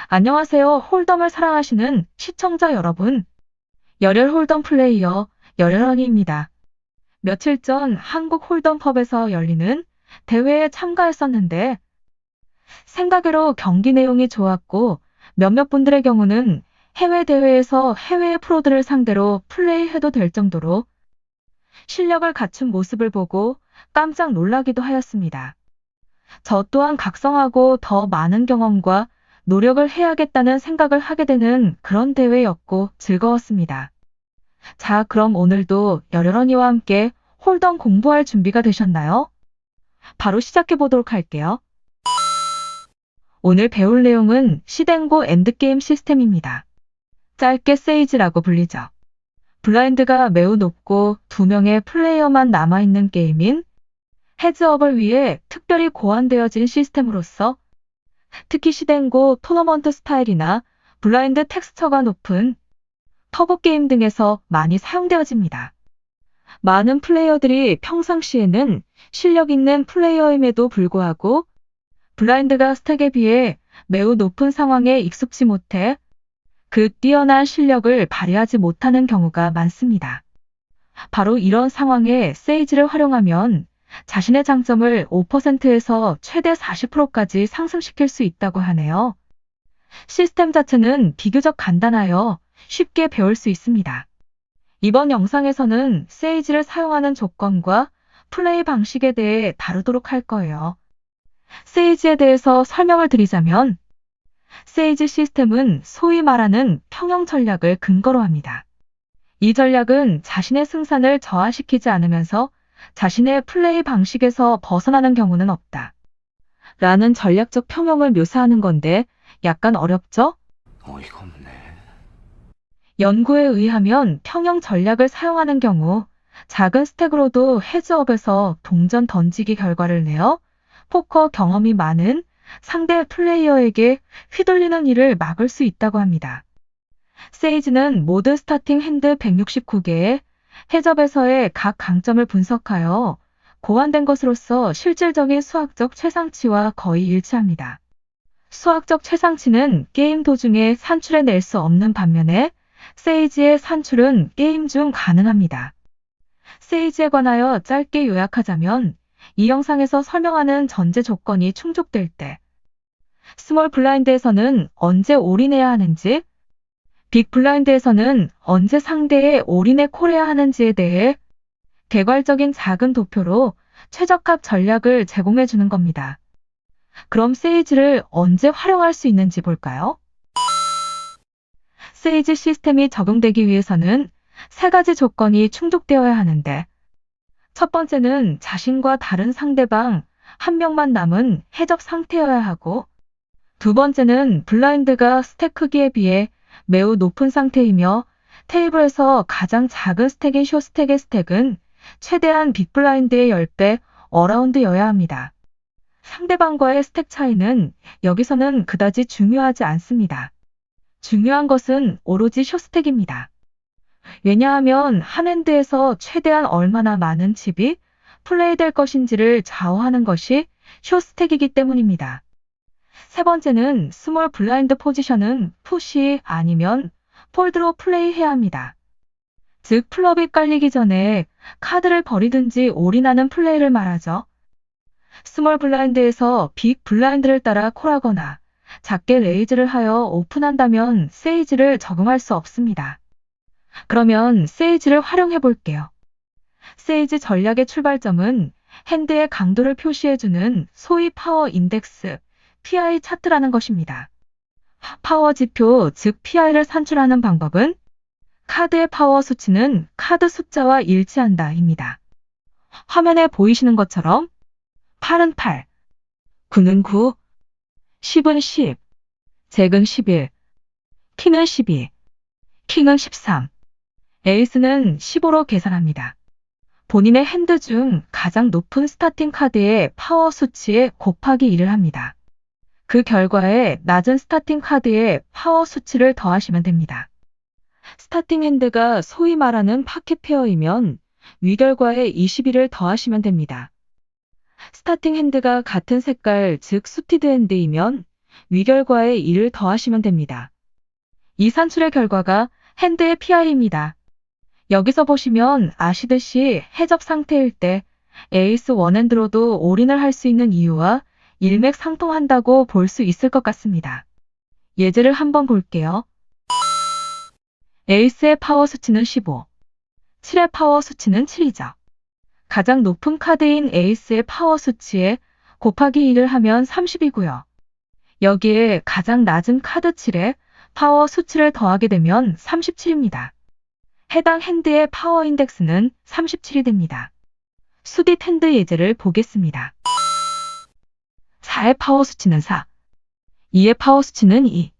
안녕하세요. 홀덤을 사랑하시는 시청자 여러분. 열혈 홀덤 플레이어 열혈언니입니다. 며칠 전 한국 홀덤펍에서 열리는 대회에 참가했었는데 생각외로 경기 내용이 좋았고 몇몇 분들의 경우는 해외 대회에서 해외의 프로들을 상대로 플레이해도 될 정도로 실력을 갖춘 모습을 보고 깜짝 놀라기도 하였습니다. 저 또한 각성하고 더 많은 경험과 노력을 해야겠다는 생각을 하게 되는 그런 대회였고 즐거웠습니다. 자, 그럼 오늘도 열혈언니와 함께 홀덤 공부할 준비가 되셨나요? 바로 시작해 보도록 할게요. 오늘 배울 내용은 시덴고 엔드게임 시스템입니다. 짧게 세이지라고 불리죠. 블라인드가 매우 높고 2명의 플레이어만 남아있는 게임인 헤즈업을 위해 특별히 고안되어진 시스템으로서 특히 시덴고 토너먼트 스타일이나 블라인드 텍스처가 높은 터보 게임 등에서 많이 사용되어집니다. 많은 플레이어들이 평상시에는 실력 있는 플레이어임에도 불구하고 블라인드가 스택에 비해 매우 높은 상황에 익숙지 못해 그 뛰어난 실력을 발휘하지 못하는 경우가 많습니다. 바로 이런 상황에 세이지를 활용하면 자신의 장점을 5%에서 최대 40%까지 상승시킬 수 있다고 하네요. 시스템 자체는 비교적 간단하여 쉽게 배울 수 있습니다. 이번 영상에서는 세이지를 사용하는 조건과 플레이 방식에 대해 다루도록 할 거예요. 세이지에 대해서 설명을 드리자면 세이지 시스템은 소위 말하는 평형 전략을 근거로 합니다. 이 전략은 자신의 승산을 저하시키지 않으면서 자신의 플레이 방식에서 벗어나는 경우는 없다. 라는 전략적 평형을 묘사하는 건데 약간 어렵죠? 어이가 없네. 연구에 의하면 평형 전략을 사용하는 경우 작은 스택으로도 헤즈업에서 동전 던지기 결과를 내어 포커 경험이 많은 상대 플레이어에게 휘둘리는 일을 막을 수 있다고 합니다. 세이지는 모든 스타팅 핸드 169개의 해접에서의 각 강점을 분석하여 고안된 것으로서 실질적인 수학적 최상치와 거의 일치합니다. 수학적 최상치는 게임 도중에 산출해낼 수 없는 반면에 세이지의 산출은 게임 중 가능합니다. 세이지에 관하여 짧게 요약하자면 이 영상에서 설명하는 전제 조건이 충족될 때 스몰 블라인드에서는 언제 올인해야 하는지, 빅 블라인드에서는 언제 상대의 올인에 콜해야 하는지에 대해 개괄적인 작은 도표로 최적합 전략을 제공해 주는 겁니다. 그럼 세이지를 언제 활용할 수 있는지 볼까요? 세이지 시스템이 적용되기 위해서는 3가지 조건이 충족되어야 하는데 첫 번째는 자신과 다른 상대방 1명만 남은 해적 상태여야 하고 두 번째는 블라인드가 스택 크기에 비해 매우 높은 상태이며 테이블에서 가장 작은 스택인 쇼스택의 스택은 최대한 빅블라인드의 10배 어라운드여야 합니다. 상대방과의 스택 차이는 여기서는 그다지 중요하지 않습니다. 중요한 것은 오로지 쇼스택입니다. 왜냐하면 한 핸드에서 최대한 얼마나 많은 칩이 플레이될 것인지를 좌우하는 것이 쇼스택이기 때문입니다. 세 번째는 스몰 블라인드 포지션은 푸시 아니면 폴드로 플레이해야 합니다. 즉 플롭이 깔리기 전에 카드를 버리든지 올인하는 플레이를 말하죠. 스몰 블라인드에서 빅 블라인드를 따라 콜하거나 작게 레이즈를 하여 오픈한다면 세이지를 적용할 수 없습니다. 그러면 세이지를 활용해 볼게요. 세이지 전략의 출발점은 핸드의 강도를 표시해주는 소위 파워 인덱스, PI 차트라는 것입니다. 파워 지표, 즉 PI를 산출하는 방법은 카드의 파워 수치는 카드 숫자와 일치한다입니다. 화면에 보이시는 것처럼 8은 8, 9는 9, 10은 10, 잭은 11, 킹은 12, 킹은 13, 에이스는 15로 계산합니다. 본인의 핸드 중 가장 높은 스타팅 카드의 파워 수치에 곱하기 1을 합니다. 그 결과에 낮은 스타팅 카드의 파워 수치를 더하시면 됩니다. 스타팅 핸드가 소위 말하는 파켓 페어이면 위 결과에 21을 더하시면 됩니다. 스타팅 핸드가 같은 색깔, 즉 수티드 핸드이면 위 결과에 2를 더하시면 됩니다. 이 산출의 결과가 핸드의 PI입니다. 여기서 보시면 아시듯이 해적 상태일 때 에이스 원핸드로도 올인을 할 수 있는 이유와 일맥상통한다고 볼 수 있을 것 같습니다. 예제를 한번 볼게요. 에이스의 파워 수치는 15, 7의 파워 수치는 7이죠. 가장 높은 카드인 에이스의 파워 수치에 곱하기 2를 하면 30이고요. 여기에 가장 낮은 카드 7의 파워 수치를 더하게 되면 37입니다. 해당 핸드의 파워 인덱스는 37이 됩니다. 수딧 핸드 예제를 보겠습니다. 4의 파워 수치는 4, 2의 파워 수치는 2.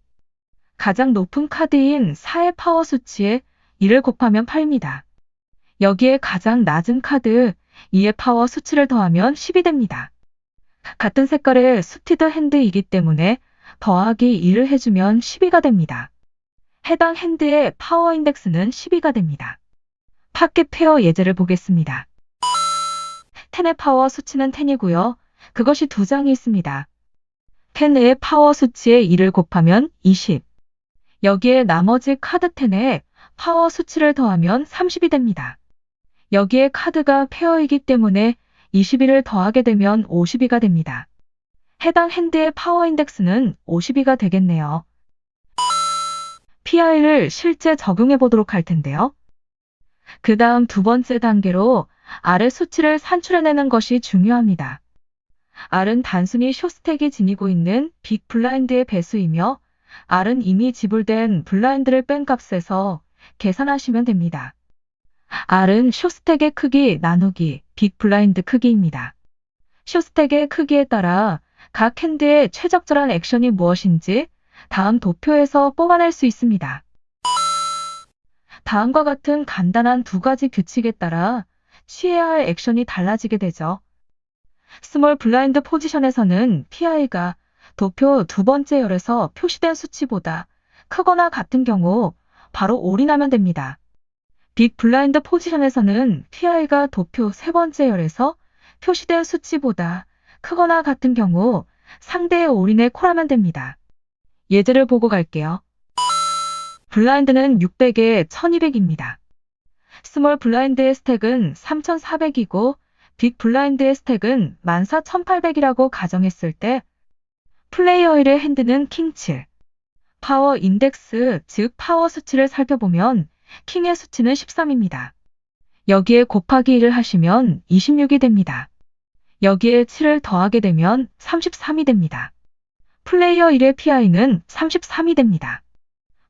가장 높은 카드인 4의 파워 수치에 2를 곱하면 8입니다. 여기에 가장 낮은 카드 2의 파워 수치를 더하면 10이 됩니다. 같은 색깔의 수티드 핸드이기 때문에 더하기 2를 해주면 12가 됩니다. 해당 핸드의 파워 인덱스는 12가 됩니다. 파켓 페어 예제를 보겠습니다. 10의 파워 수치는 10이고요. 그것이 2장이 있습니다. 10의 파워 수치에 2를 곱하면 20. 여기에 나머지 카드 10의 파워 수치를 더하면 30이 됩니다. 여기에 카드가 페어이기 때문에 21을 더하게 되면 52가 됩니다. 해당 핸드의 파워 인덱스는 52가 되겠네요. PI를 실제 적용해 보도록 할 텐데요. 그 다음 두 번째 단계로 R의 수치를 산출해내는 것이 중요합니다. R은 단순히 숏스택이 지니고 있는 빅 블라인드의 배수이며 R은 이미 지불된 블라인드를 뺀 값에서 계산하시면 됩니다. R은 숏스택의 크기 나누기 빅 블라인드 크기입니다. 숏스택의 크기에 따라 각 핸드의 최적절한 액션이 무엇인지 다음 도표에서 뽑아낼 수 있습니다. 다음과 같은 간단한 두 가지 규칙에 따라 취해야 할 액션이 달라지게 되죠. 스몰 블라인드 포지션에서는 PI가 도표 두 번째 열에서 표시된 수치보다 크거나 같은 경우 바로 올인하면 됩니다. 빅 블라인드 포지션에서는 PI가 도표 세 번째 열에서 표시된 수치보다 크거나 같은 경우 상대의 올인에 콜하면 됩니다. 예제를 보고 갈게요. 블라인드는 600에 1200입니다. 스몰 블라인드의 스택은 3400이고 빅 블라인드의 스택은 14800이라고 가정했을 때 플레이어 1의 핸드는 킹 7. 파워 인덱스, 즉 파워 수치를 살펴보면 킹의 수치는 13입니다. 여기에 곱하기 1을 하시면 26이 됩니다. 여기에 7을 더하게 되면 33이 됩니다. 플레이어 1의 PI는 33이 됩니다.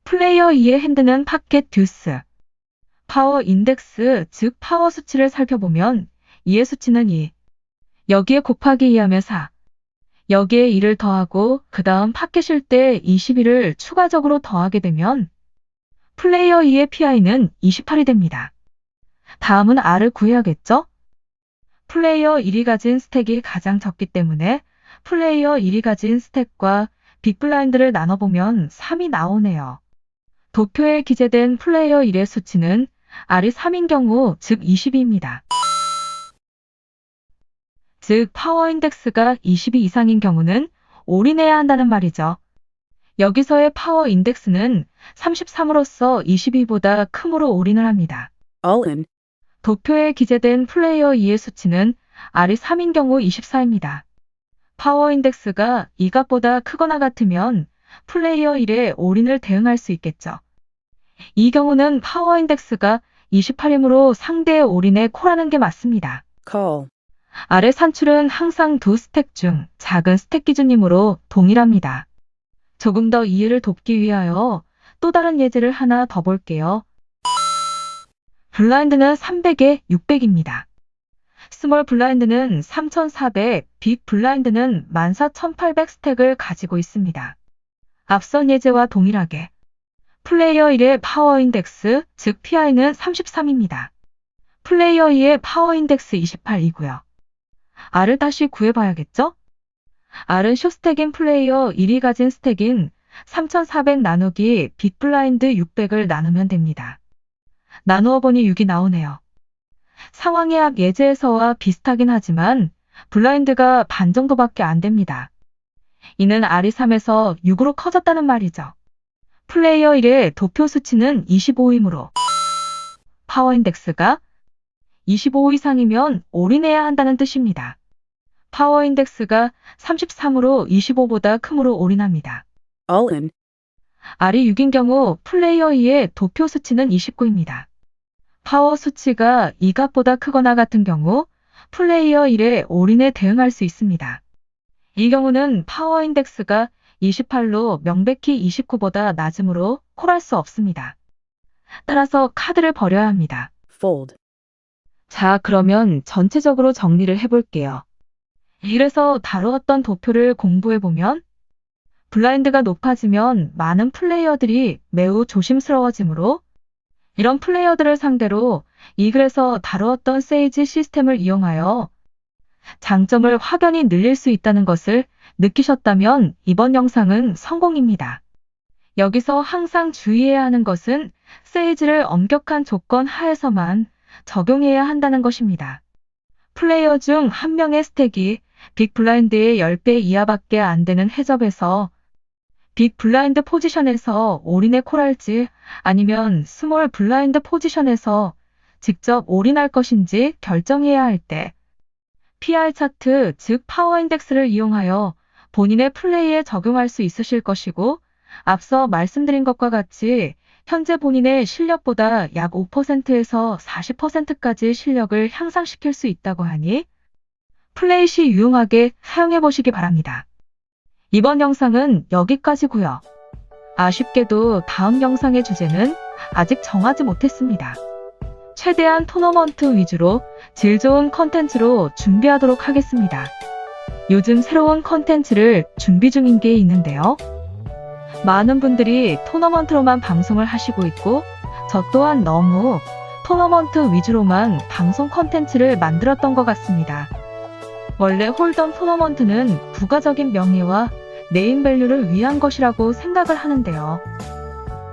플레이어 2의 핸드는 파켓 듀스. 파워 인덱스, 즉 파워 수치를 살펴보면 2의 수치는 2. 여기에 곱하기 2하면 4. 여기에 2를 더하고 그 다음 파켓일 때 21을 추가적으로 더하게 되면 플레이어 2의 PI는 28이 됩니다. 다음은 R을 구해야겠죠? 플레이어 1이 가진 스택이 가장 적기 때문에 플레이어 1이 가진 스택과 빅블라인드를 나눠보면 3이 나오네요. 도표에 기재된 플레이어 1의 수치는 R이 3인 경우 즉 20입니다. 즉 파워 인덱스가 20이 이상인 경우는 올인해야 한다는 말이죠. 여기서의 파워 인덱스는 33으로서 22보다 크므로 올인을 합니다. All-in. 도표에 기재된 플레이어 2의 수치는 R이 3인 경우 24입니다. 파워 인덱스가 이 값보다 크거나 같으면 플레이어 1의 올인을 대응할 수 있겠죠. 이 경우는 파워 인덱스가 28이므로 상대의 올인에 콜하는 게 맞습니다. Call. R의 산출은 항상 두 스택 중 작은 스택 기준이므로 동일합니다. 조금 더 이해를 돕기 위하여 또 다른 예제를 하나 더 볼게요. 블라인드는 300에 600입니다. 스몰 블라인드는 3400, 빅 블라인드는 14800 스택을 가지고 있습니다. 앞선 예제와 동일하게 플레이어 1의 파워 인덱스, 즉 PI는 33입니다. 플레이어 2의 파워 인덱스 28이고요. R을 다시 구해봐야겠죠? R은 숏스택인 플레이어 1이 가진 스택인 3400 나누기 빅 블라인드 600을 나누면 됩니다. 나누어 보니 6이 나오네요. 상황의 앞 예제에서와 비슷하긴 하지만 블라인드가 반 정도밖에 안 됩니다. 이는 R이 3에서 6으로 커졌다는 말이죠. 플레이어 1의 도표 수치는 25이므로 파워 인덱스가 25 이상이면 올인해야 한다는 뜻입니다. 파워 인덱스가 33으로 25보다 크므로 올인합니다. All in. R이 6인 경우 플레이어 2의 도표 수치는 29입니다. 파워 수치가 이 값보다 크거나 같은 경우 플레이어 1의 올인에 대응할 수 있습니다. 이 경우는 파워 인덱스가 28로 명백히 29보다 낮으므로 콜할 수 없습니다. 따라서 카드를 버려야 합니다. Fold. 자, 그러면 전체적으로 정리를 해볼게요. 이래서 다루었던 도표를 공부해보면 블라인드가 높아지면 많은 플레이어들이 매우 조심스러워지므로 이런 플레이어들을 상대로 이 글에서 다루었던 세이지 시스템을 이용하여 장점을 확연히 늘릴 수 있다는 것을 느끼셨다면 이번 영상은 성공입니다. 여기서 항상 주의해야 하는 것은 세이지를 엄격한 조건 하에서만 적용해야 한다는 것입니다. 플레이어 중 한 명의 스택이 빅 블라인드의 10배 이하밖에 안 되는 해접에서 빅 블라인드 포지션에서 올인에 콜할지 아니면 스몰 블라인드 포지션에서 직접 올인할 것인지 결정해야 할 때 PR 차트, 즉 파워 인덱스를 이용하여 본인의 플레이에 적용할 수 있으실 것이고 앞서 말씀드린 것과 같이 현재 본인의 실력보다 약 5%에서 40%까지 실력을 향상시킬 수 있다고 하니 플레이 시 유용하게 사용해 보시기 바랍니다. 이번 영상은 여기까지고요. 아쉽게도 다음 영상의 주제는 아직 정하지 못했습니다. 최대한 토너먼트 위주로 질 좋은 컨텐츠로 준비하도록 하겠습니다. 요즘 새로운 컨텐츠를 준비 중인 게 있는데요. 많은 분들이 토너먼트로만 방송을 하시고 있고 저 또한 너무 토너먼트 위주로만 방송 컨텐츠를 만들었던 것 같습니다. 원래 홀덤 토너먼트는 부가적인 명예와 네임밸류를 위한 것이라고 생각을 하는데요.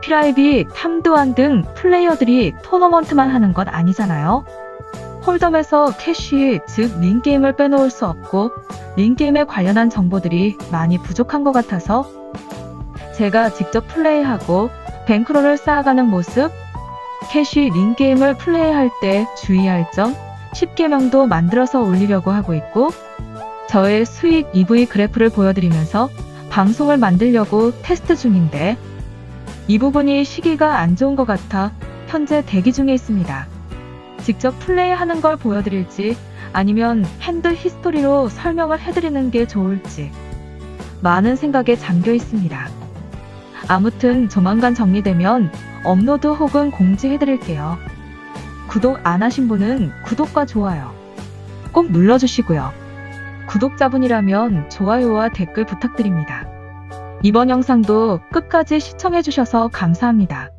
피라이비, 탐드완 등 플레이어들이 토너먼트만 하는 것 아니잖아요. 홀덤에서 캐시, 즉 링게임을 빼놓을 수 없고 링게임에 관련한 정보들이 많이 부족한 것 같아서 제가 직접 플레이하고 뱅크롤을 쌓아가는 모습, 캐시 링게임을 플레이할 때 주의할 점 10개명도 만들어서 올리려고 하고 있고 저의 수익 EV 그래프를 보여드리면서 방송을 만들려고 테스트 중인데 이 부분이 시기가 안 좋은 것 같아 현재 대기 중에 있습니다. 직접 플레이하는 걸 보여드릴지 아니면 핸드 히스토리로 설명을 해드리는 게 좋을지 많은 생각에 잠겨 있습니다. 아무튼 조만간 정리되면 업로드 혹은 공지해드릴게요. 구독 안 하신 분은 구독과 좋아요 꼭 눌러주시고요. 구독자분이라면 좋아요와 댓글 부탁드립니다. 이번 영상도 끝까지 시청해주셔서 감사합니다.